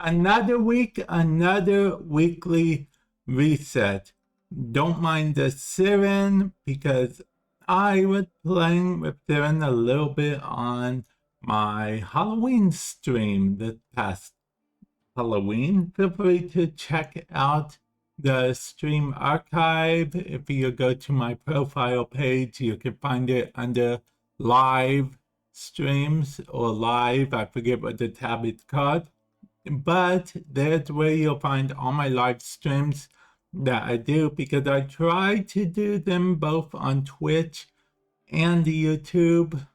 Another week, another weekly reset. Don't mind the Siren because I was playing with Siren a little bit on my Halloween stream this past Halloween. Feel free to check out the stream archive. If you go to my profile page, you can find it under live streams or live. I forget what the tab is called. But that's where you'll find all my live streams that I do, because I try to do them both on Twitch and YouTube.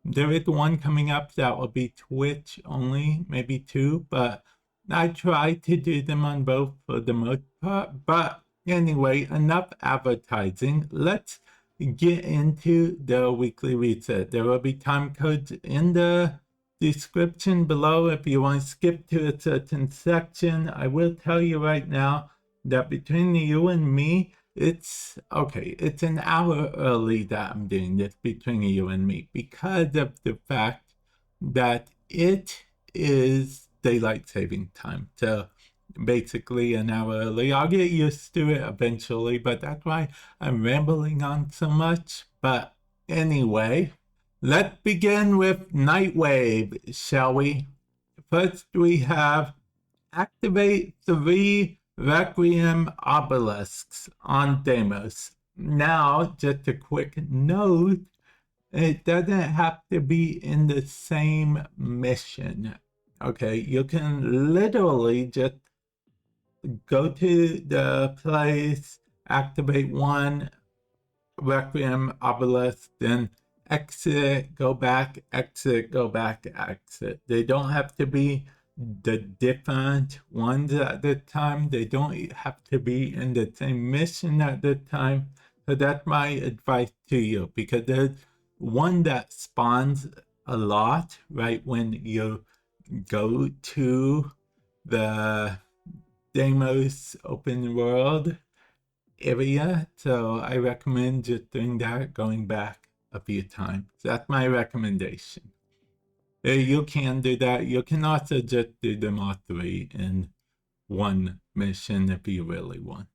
There is one coming up that will be Twitch only, maybe two, but I try to do them on both for the most part. But anyway, enough advertising. Let's get into the weekly reset. There will be time codes in the description below if you want to skip to a certain section. I will tell you right now that between you and me, it's an hour early that I'm doing this between you and me, because of the fact that it is daylight saving time. So basically an hour early. I'll get used to it eventually, but that's why I'm rambling on so much. But anyway, let's begin with Nightwave, shall we? First, we have activate 3 Requiem obelisks on Deimos. Now, just a quick note, it doesn't have to be in the same mission. Okay, you can literally just go to the place, activate 1 Requiem obelisk, then exit, go back, exit, go back, exit. They don't have to be the different ones at the time. They don't have to be in the same mission at the time. So that's my advice to you, because there's one that spawns a lot right when you go to the Deimos open world area. So I recommend just doing that, going back a few times. That's my recommendation. You can do that. You can also just do them all 3 in one mission if you really want.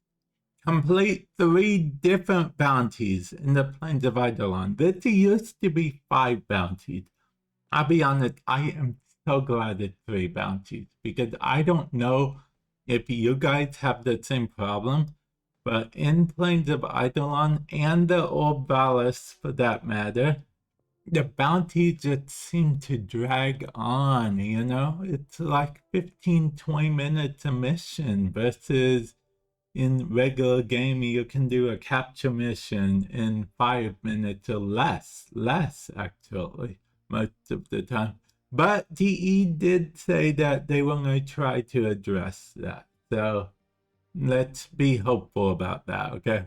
Complete 3 different bounties in the Plains of Eidolon. This used to be 5 bounties. I'll be honest, I am so glad it's 3 bounties, because I don't know if you guys have the same problem, but in Plains of Eidolon and the Old Valis for that matter, the bounties just seem to drag on, you know? It's like 15-20 minutes a mission, versus in regular game you can do a capture mission in 5 minutes or less actually, most of the time. But DE did say that they were going to try to address that, so let's be hopeful about that, okay?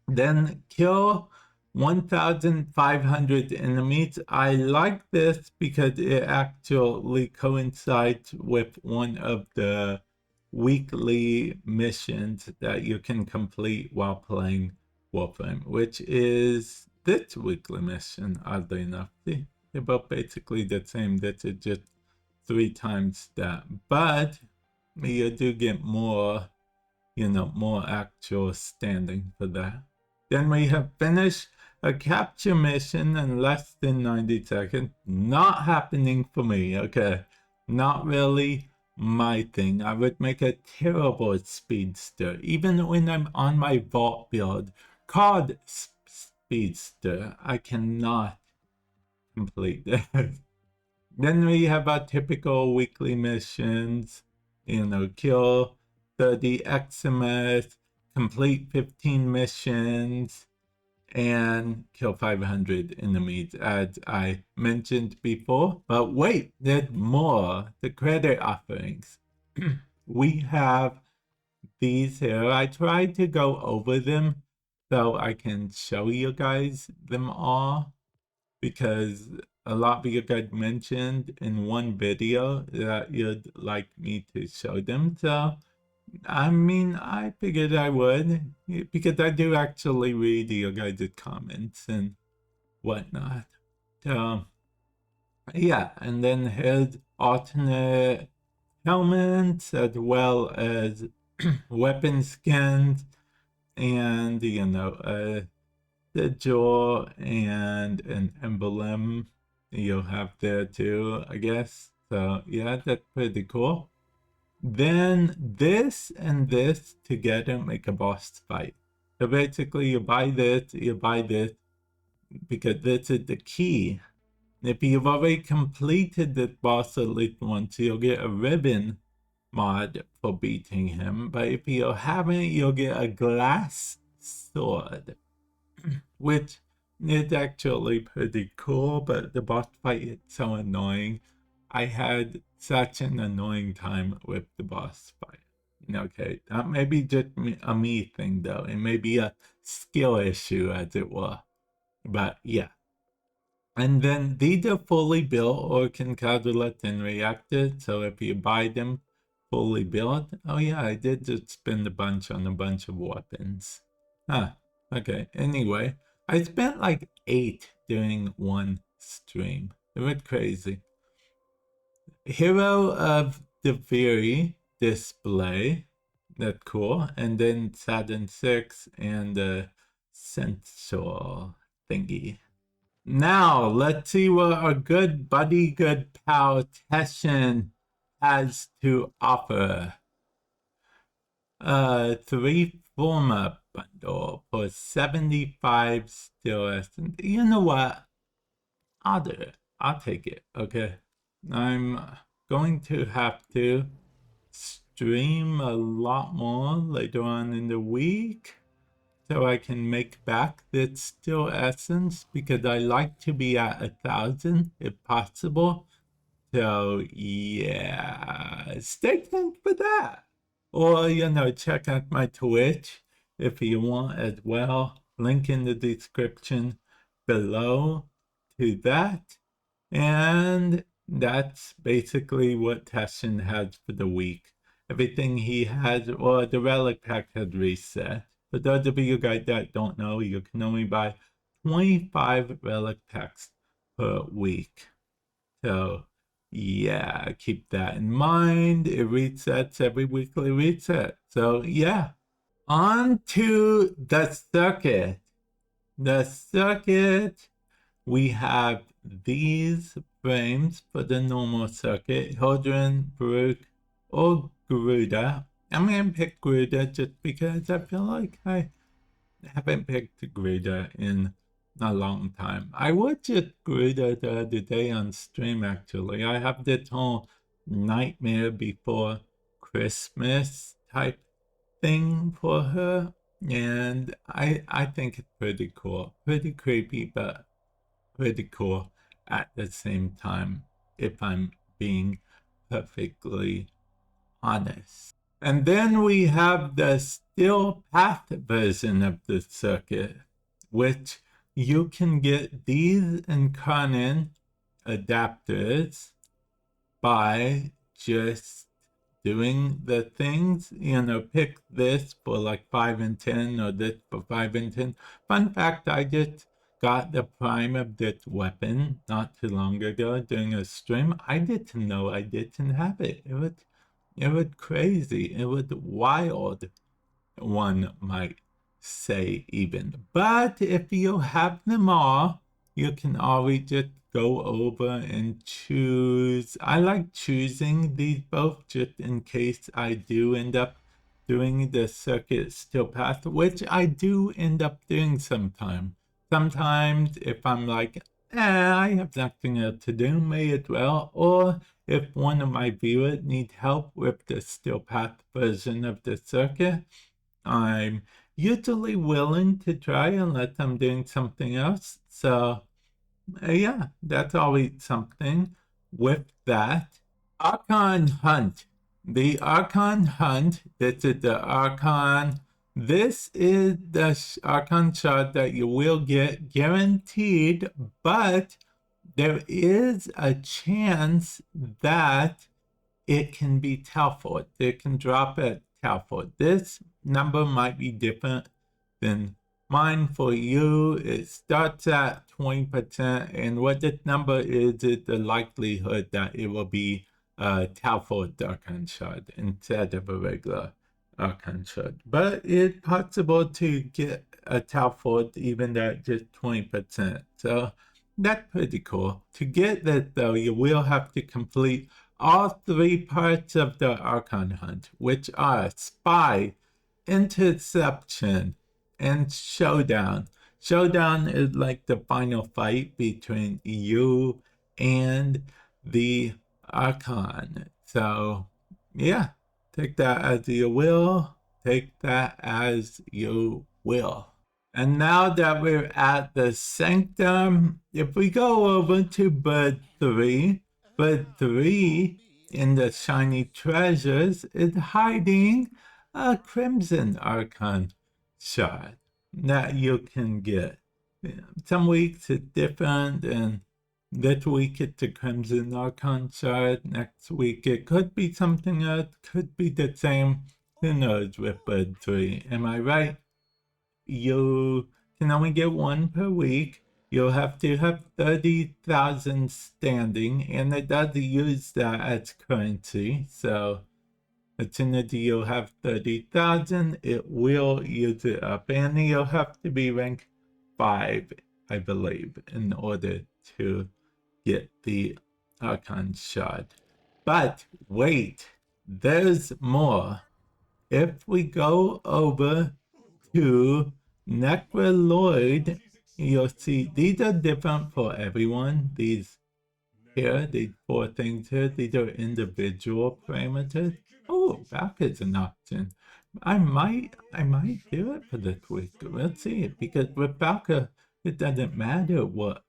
Then kill 1,500 enemies. I like this because it actually coincides with one of the weekly missions that you can complete while playing Warframe, which is this weekly mission, oddly enough. See, they're both basically the same. This is just 3 times that. But you do get more, more actual standing for that. Then we have finished a capture mission in less than 90 seconds. Not happening for me, okay? Not really my thing. I would make a terrible speedster, even when I'm on my vault build called speedster. I cannot complete that. Then we have our typical weekly missions, kill 30 XMS, complete 15 missions, and kill 500 enemies, as I mentioned before. But wait, there's more. The credit offerings. We have these here. I tried to go over them so I can show you guys them all, because a lot of you guys mentioned in one video that you'd like me to show them. So I mean, I figured I would, because I do actually read your guys' comments and whatnot. So, yeah, and then here's alternate helmets as well as weapon skins and, you know, a sigil and an emblem you'll have there too, I guess. So yeah, that's pretty cool. Then this and this together make a boss fight. So basically you buy this, because this is the key. If you've already completed this boss at least once, you'll get a ribbon mod for beating him. But if you haven't, you'll get a glass sword, which is actually pretty cool, but the boss fight is so annoying. I had such an annoying time with the boss fight. Okay, that may be just a me thing though. It may be a skill issue as it were. But yeah. And then these are fully built or can calculate and reacted. So if you buy them fully built, oh yeah, I did just spend a bunch on a bunch of weapons. Huh, okay. Anyway, I spent like 8 during one stream. It was crazy. Hero of the Fury display. That's cool. And then Saturn 6 and the Sensual thingy. Now, let's see what our good buddy, good pal Teshin has to offer. 3 former bundle for 75 still essence. You know what? I'll do it. I'll take it, okay? I'm going to have to stream a lot more later on in the week so I can make back that still essence, because I like to be at 1,000 if possible. So yeah, stay tuned for that. Or, you know, check out my Twitch if you want as well. Link in the description below to that. And that's basically what Teshin has for the week. Everything he has, or the relic pack had reset. For those of you guys that don't know, you can only buy 25 relic packs per week. So yeah, keep that in mind. It resets every weekly reset. So yeah, on to the circuit. The circuit, we have these frames for the normal circuit: Hildren, Baruch, or Garuda. I'm going to pick Garuda just because I feel like I haven't picked Garuda in a long time. I watched Garuda the other day on stream, actually. I have this whole Nightmare Before Christmas type thing for her, and I think it's pretty cool. Pretty creepy, but pretty cool at the same time, if I'm being perfectly honest. And then we have the Still Path version of the circuit, which you can get these Incarnon adapters by just doing the things. You know, pick this for like 5 and 10, or this for 5 and 10. Fun fact, I just got the prime of this weapon not too long ago during a stream. I didn't know I didn't have it. It was crazy. It was wild, one might say even. But if you have them all, you can always just go over and choose. I like choosing these both just in case I do end up doing the circuit still path, which I do end up doing sometimes. Sometimes if I'm like, I have nothing else to do, may as well. Or if one of my viewers need help with the still path version of the circuit, I'm usually willing to try unless I'm doing something else. So yeah, that's always something. With that, Archon Hunt. The Archon Hunt, this is the Archon. This is the Archon shot that you will get guaranteed, but there is a chance that it can be Telford. It can drop at Telford. This number might be different than mine for you. It starts at 20%, and what this number is the likelihood that it will be Talfold Archon Shard instead of a regular Archon Shard. But it's possible to get a Talfold even at just 20%. So that's pretty cool. To get that though, you will have to complete all 3 parts of the Archon Hunt, which are Spy, Interception, and Showdown. Showdown is like the final fight between you and the Archon. So, yeah, take that as you will. Take that as you will. And now that we're at the Sanctum, if we go over to Bird 3, Bird 3 in the Shiny Treasures is hiding a Crimson Archon Shard that you can get. Some weeks it's different, and this week it's a Crimson Archon Shard. Next week it could be something else, could be the same. Who knows with Bird 3? Am I right? You can only get 1 per week. You'll have to have 30,000 standing, and it does use that as currency. So as soon as you have 30,000, it will use it up, and you'll have to be rank 5, I believe, in order to get the Archon Shard. But wait, there's more. If we go over to Necroloid, you'll see these are different for everyone. These here, these 4 things here, these are individual parameters. Oh, back is an option. I might do it for this week. We'll see. Because with Valka, it doesn't matter what,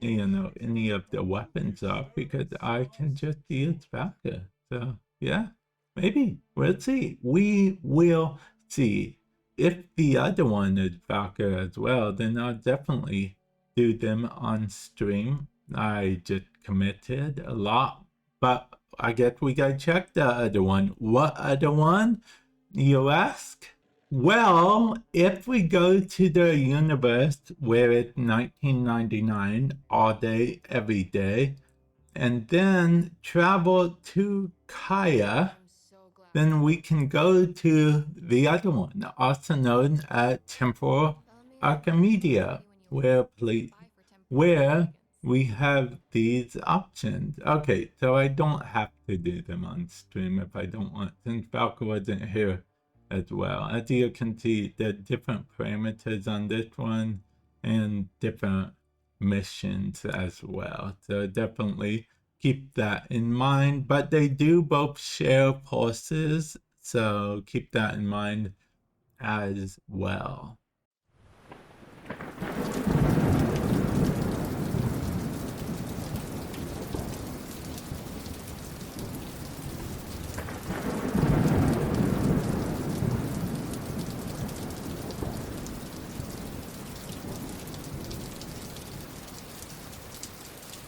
any of the weapons are, because I can just use Valka. So, yeah, maybe. We'll see. We will see. If the other one is Valka as well, then I'll definitely do them on stream. I just committed a lot, but I guess we gotta check the other one. What other one, you ask? Well, if we go to the universe where it's 1999 all day, every day, and then travel to Kaya, then we can go to the other one, also known as Temporal Archimedea, where we have these options. Okay, so I don't have to do them on stream if I don't want, since Falco wasn't here as well. As you can see, there are different parameters on this one and different missions as well. So definitely keep that in mind, but they do both share pulses, so keep that in mind as well.